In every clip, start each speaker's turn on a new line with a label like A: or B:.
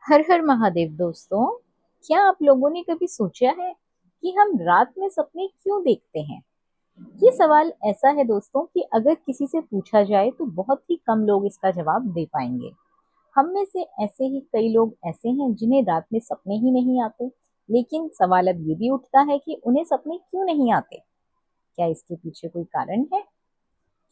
A: हर हर महादेव दोस्तों। क्या आप लोगों ने कभी सोचा है कि हम रात में सपने क्यों देखते हैं? ये सवाल ऐसा है दोस्तों कि अगर किसी से पूछा जाए तो बहुत ही कम लोग इसका जवाब दे पाएंगे। हम में से ऐसे ही कई लोग ऐसे हैं जिन्हें रात में सपने ही नहीं आते। लेकिन सवाल अब ये भी उठता है कि उन्हें सपने क्यों नहीं आते? क्या इसके पीछे कोई कारण है?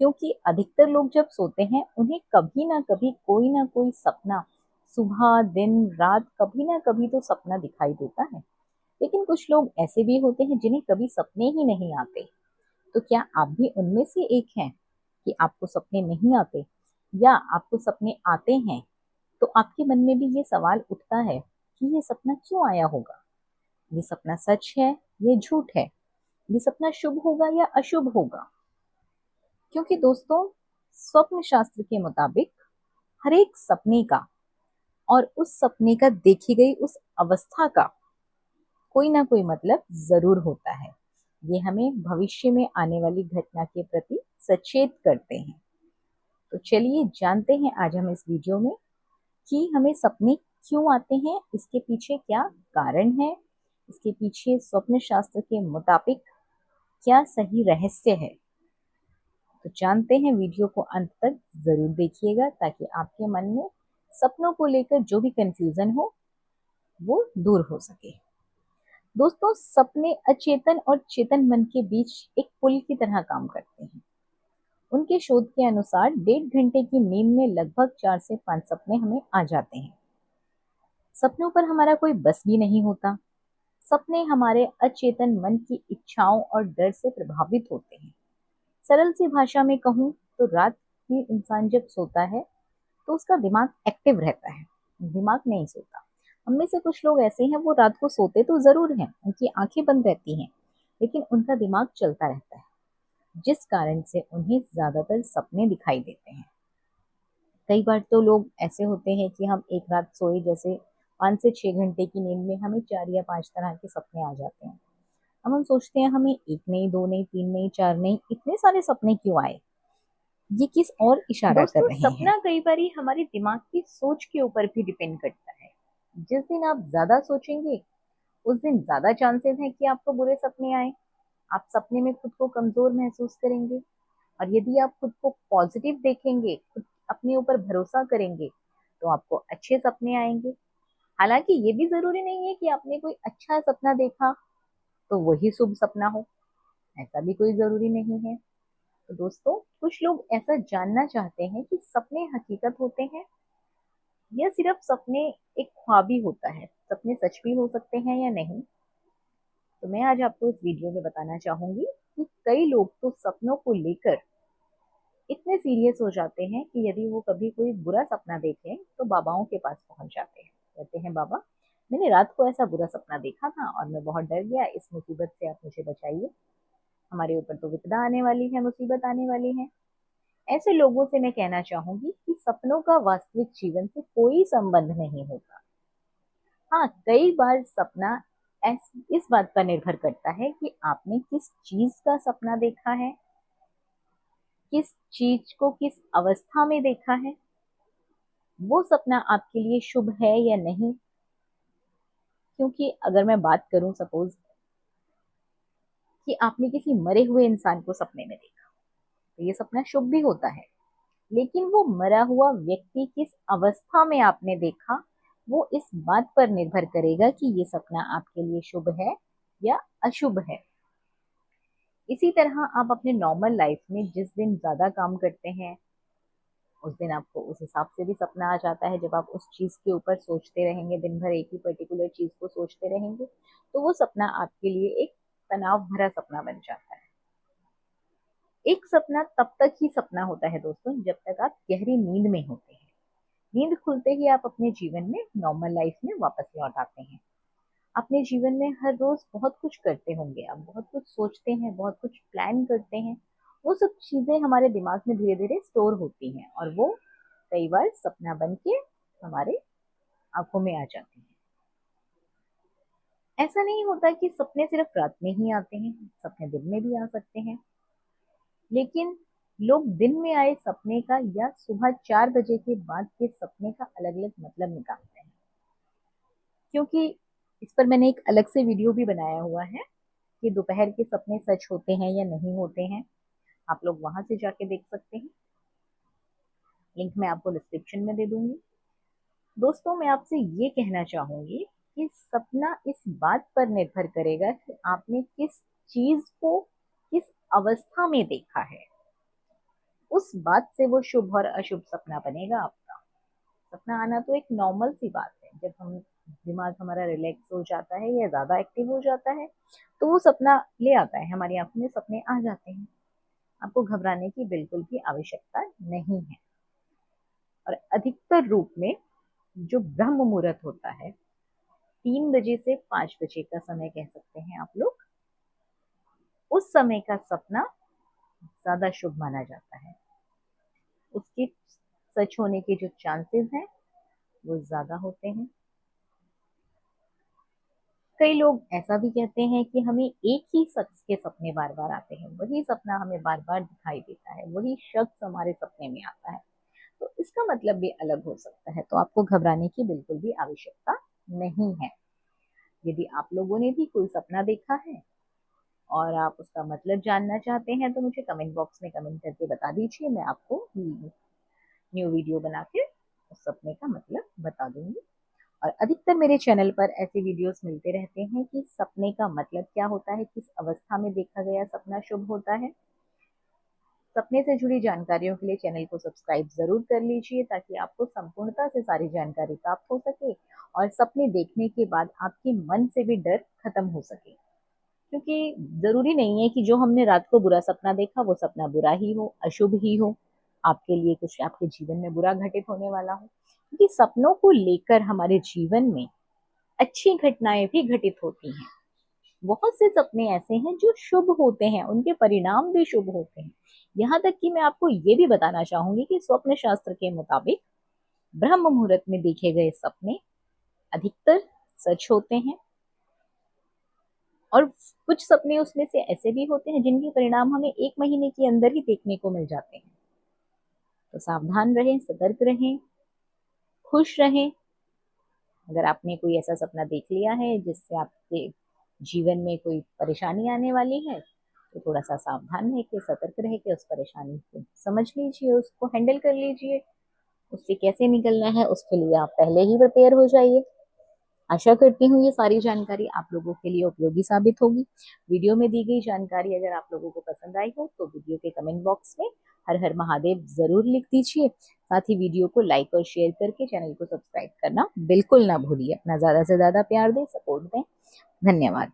A: क्योंकि अधिकतर लोग जब सोते हैं उन्हें कभी ना कोई सपना, सुबह दिन रात कभी ना कभी तो सपना दिखाई देता है। लेकिन कुछ लोग ऐसे भी होते हैं जिन्हें कभी सपने ही नहीं आते। तो क्या आप भी उनमें से एक हैं कि आपको सपने नहीं आते, या आपको सपने आते हैं तो आपके मन में भी ये सवाल उठता है कि ये सपना क्यों आया होगा? ये सपना सच है, ये झूठ है? ये सपना शुभ होगा या अशुभ होगा? क्योंकि दोस्तों, स्वप्न शास्त्र के मुताबिक हर एक सपने का और उस सपने का देखी गई उस अवस्था का कोई ना कोई मतलब जरूर होता है। ये हमें भविष्य में आने वाली घटना के प्रति सचेत करते हैं। तो चलिए जानते हैं आज हम इस वीडियो में कि हमें सपने क्यों आते हैं, इसके पीछे क्या कारण है, इसके पीछे स्वप्न शास्त्र के मुताबिक क्या सही रहस्य है। तो जानते हैं, वीडियो को अंत तक जरूर देखिएगा ताकि आपके मन में सपनों को लेकर जो भी कंफ्यूजन हो वो दूर हो सके। दोस्तों, सपने अचेतन और चेतन मन के बीच एक पुल की तरह काम करते हैं। उनके शोध के अनुसार 1.5 घंटे की नींद में लगभग 4 से 5 सपने हमें आ जाते हैं। सपनों पर हमारा कोई बस भी नहीं होता। सपने हमारे अचेतन मन की इच्छाओं और डर से प्रभावित होते हैं। सरल सी भाषा में कहूँ तो रात में इंसान जब सोता है तो उसका दिमाग एक्टिव रहता है, दिमाग नहीं सोता। हम में से कुछ लोग ऐसे हैं, वो रात को सोते तो जरूर हैं, उनकी आंखें बंद रहती हैं, लेकिन उनका दिमाग चलता रहता है, जिस कारण से उन्हें ज्यादातर सपने दिखाई देते हैं। कई बार तो लोग ऐसे होते हैं कि हम एक रात सोए, जैसे 5 से 6 घंटे की नींद में हमें 4 या 5 तरह के सपने आ जाते हैं। अब हम सोचते हैं हमें एक नहीं, दो नहीं, तीन नहीं, चार नहीं, इतने सारे सपने क्यों आए? ये किस और इशारा कर
B: दोस्तों,
A: रहे हैं?
B: सपना कई बार हमारे दिमाग की सोच के ऊपर भी डिपेंड करता है। जिस दिन आप ज्यादा सोचेंगे उस दिन ज्यादा चांसेस हैं कि आपको बुरे सपने आए। आप सपने में खुद को कमजोर महसूस करेंगे। और यदि आप खुद को पॉजिटिव देखेंगे, खुद अपने ऊपर भरोसा करेंगे, तो आपको अच्छे सपने आएंगे। हालांकि ये भी जरूरी नहीं है कि आपने कोई अच्छा सपना देखा तो वही शुभ सपना हो। ऐसा भी कोई जरूरी नहीं है। तो दोस्तों, कुछ लोग ऐसा जानना चाहते हैं कि सपने हकीकत होते हैं या सिर्फ सपने, एक ख्वाब ही होता है। सपने सच भी हो सकते हैं या नहीं। तो मैं आज आपको इस वीडियो में बताना चाहूंगी कि कई लोग तो सपनों को लेकर इतने सीरियस हो जाते हैं कि यदि वो कभी कोई बुरा सपना देखें तो बाबाओं के पास पहुंच जाते हैं। कहते हैं, बाबा, मैंने रात को ऐसा बुरा सपना देखा था और मैं बहुत डर गया, इस मुसीबत से आप मुझे बचाइए। हमारे ऊपर तो विपदा आने वाली है, मुसीबत आने वाली है। ऐसे लोगों से मैं कहना चाहूंगी कि सपनों का वास्तविक जीवन से कोई संबंध नहीं होता। हाँ, कई बार सपना इस बात पर निर्भर करता है कि आपने किस चीज का सपना देखा है, किस चीज को किस अवस्था में देखा है। वो सपना आपके लिए शुभ है या नहीं। क्योंकि अगर मैं बात करूं, सपोज कि आपने किसी मरे हुए इंसान को सपने में देखा, तो ये सपना शुभ भी होता है। लेकिन वो मरा हुआ व्यक्ति किस अवस्था में आपने देखा, वो इस बात पर निर्भर करेगा कि ये सपना आपके लिए शुभ है या अशुभ है। इसी तरह आप अपने नॉर्मल लाइफ में जिस दिन ज्यादा काम करते हैं, उस दिन आपको उस हिसाब से भी सपना आ जाता है। जब आप उस चीज के ऊपर सोचते रहेंगे, दिन भर एक ही पर्टिकुलर चीज को सोचते रहेंगे, तो वो सपना आपके लिए एक तनाव भरा सपना बन जाता है। एक सपना तब तक ही सपना होता है दोस्तों, जब तक आप गहरी नींद में होते हैं। नींद खुलते ही आप अपने जीवन में, नॉर्मल लाइफ में वापस लौट आते हैं। अपने जीवन में हर रोज बहुत कुछ करते होंगे, आप बहुत कुछ सोचते हैं, बहुत कुछ प्लान करते हैं। वो सब चीजें हमारे दिमाग में धीरे धीरे स्टोर होती हैं और वो कई बार सपना बन के हमारे आंखों में आ जाती हैं। ऐसा नहीं होता कि सपने सिर्फ रात में ही आते हैं, सपने दिन में भी आ सकते हैं। लेकिन लोग दिन में आए सपने का या सुबह 4 बजे के बाद के सपने का अलग अलग मतलब निकालते हैं।
A: क्योंकि इस पर मैंने एक अलग से वीडियो भी बनाया हुआ है कि दोपहर के सपने सच होते हैं या नहीं होते हैं। आप लोग वहां से जाके देख सकते हैं, लिंक मैं आपको डिस्क्रिप्शन में दे दूंगी। दोस्तों, मैं आपसे ये कहना चाहूंगी कि सपना इस बात पर निर्भर करेगा कि आपने किस चीज को किस अवस्था में देखा है, उस बात से वो शुभ और अशुभ सपना बनेगा आपका। सपना आना तो एक नॉर्मल सी बात है। जब हम दिमाग हमारा रिलैक्स हो जाता है या ज्यादा एक्टिव हो जाता है तो वो सपना ले आता है, हमारी आंखों में सपने आ जाते हैं। आपको घबराने की बिल्कुल भी आवश्यकता नहीं है। और अधिकतर रूप में जो ब्रह्म मुहूर्त होता है, 3 बजे से 5 बजे का समय कह सकते हैं आप लोग, उस समय का सपना ज्यादा शुभ माना जाता है। उसके सच होने के जो चांसेस हैं वो ज्यादा होते हैं। कई लोग ऐसा भी कहते हैं कि हमें एक ही शख्स के सपने बार बार आते हैं, वही सपना हमें बार बार दिखाई देता है, वही शख्स हमारे सपने में आता है। तो इसका मतलब भी अलग हो सकता है, तो आपको घबराने की बिल्कुल भी आवश्यकता नहीं है। यदि आप लोगों ने भी कोई सपना देखा है और आप उसका मतलब जानना चाहते हैं तो मुझे कमेंट बॉक्स में कमेंट करके बता दीजिए, मैं आपको न्यू वीडियो बना के उस सपने का मतलब बता दूंगी। और अधिकतर मेरे चैनल पर ऐसे वीडियोस मिलते रहते हैं कि सपने का मतलब क्या होता है, किस अवस्था में देखा गया सपना शुभ होता है। सपने से जुड़ी जानकारियों के लिए चैनल को सब्सक्राइब जरूर कर लीजिए ताकि आपको संपूर्णता से सारी जानकारी प्राप्त हो सके और सपने देखने के बाद आपके मन से भी डर खत्म हो सके। क्योंकि जरूरी नहीं है कि जो हमने रात को बुरा सपना देखा वो सपना बुरा ही हो, अशुभ ही हो, आपके लिए कुछ आपके जीवन में बुरा घटित होने वाला हो। क्योंकि सपनों को लेकर हमारे जीवन में अच्छी घटनाएं भी घटित होती हैं। बहुत से सपने ऐसे हैं जो शुभ होते हैं, उनके परिणाम भी शुभ होते हैं। यहाँ तक कि मैं आपको ये भी बताना चाहूंगी कि स्वप्न शास्त्र के मुताबिक ब्रह्म मुहूर्त में देखे गए सपने अधिकतर सच होते हैं। और कुछ सपने उसमें से ऐसे भी होते हैं जिनके परिणाम हमें 1 महीने के अंदर ही देखने को मिल जाते हैं। तो सावधान रहें, सतर्क रहें, खुश रहें। अगर आपने कोई ऐसा सपना देख लिया है जिससे आपके जीवन में कोई परेशानी आने वाली है तो थोड़ा सा सावधान रह के, सतर्क रह के उस परेशानी को समझ लीजिए, उसको हैंडल कर लीजिए। उससे कैसे निकलना है उसके लिए आप पहले ही प्रिपेयर हो जाइए। आशा करती हूँ ये सारी जानकारी आप लोगों के लिए उपयोगी साबित होगी। वीडियो में दी गई जानकारी अगर आप लोगों को पसंद आई हो तो वीडियो के कमेंट बॉक्स में हर हर महादेव जरूर लिख दीजिए। साथ ही वीडियो को लाइक और शेयर करके चैनल को सब्सक्राइब करना बिल्कुल ना भूलिए। अपना ज्यादा से ज्यादा प्यार दें, सपोर्ट दें। धन्यवाद।